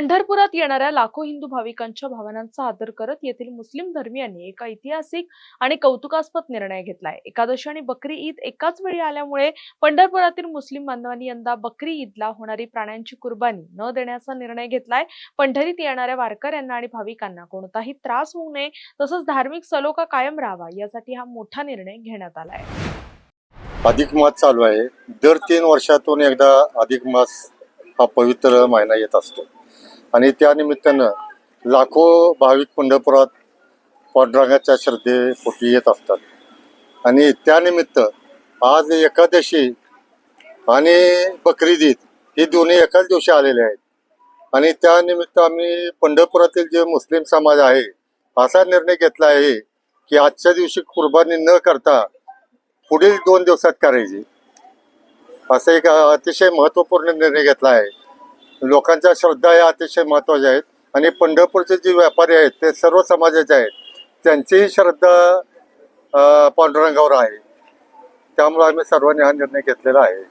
पंढरपुरात येणाऱ्या लाखो हिंदू भाविकांच्या भावनांचा आदर करत येथील मुस्लिम धर्मियांनी एक ऐतिहासिक आणि कौतुकास्पद निर्णय घेतलाय। एकादशी आणि बकरी ईद एकाच वेळी आल्यामुळे पंढरपुरातील मुस्लिम बांधवांनी यंदा बकरी ईदला होणारी प्राण्यांची कुर्बानी न देण्याचा निर्णय घेतलाय। पंढरीत येणाऱ्या वारकऱ्यांना आणि भाविकांना कोणताही त्रास होऊ नये तसंच धार्मिक सलोखा कायम राहावा यासाठी हा मोठा निर्णय घेण्यात आलाय। अधिक मास चालू आहे। दर 3 वर्षातून एकदा अधिक मास हा पवित्र महिना येत असतो आणि त्या निमित्तानं लाखो भाविक पंढरपुरात पांडुरंगाच्या श्रद्धेपोटी येत असतात आणि त्यानिमित्त आज एकादशी आणि बकरी ईद हे दोन्ही एकाच दिवशी आलेले आहेत आणि त्यानिमित्त आम्ही पंढरपुरातील जे मुस्लिम समाज आहे असा निर्णय घेतला आहे की आजच्या दिवशी कुर्बानी न करता पुढील 2 दिवसात करायची, असा एक अतिशय महत्त्वपूर्ण निर्णय घेतला आहे। लोकांच्या श्रद्धा या अतिशय महत्त्वाच्या आहेत आणि पंढरपूरचे जे व्यापारी आहेत ते सर्व समाजाचे आहेत, त्यांचीही श्रद्धा पांडुरंगावर आहे। त्यामुळे आम्ही सर्वांनी हा निर्णय घेतलेला आहे।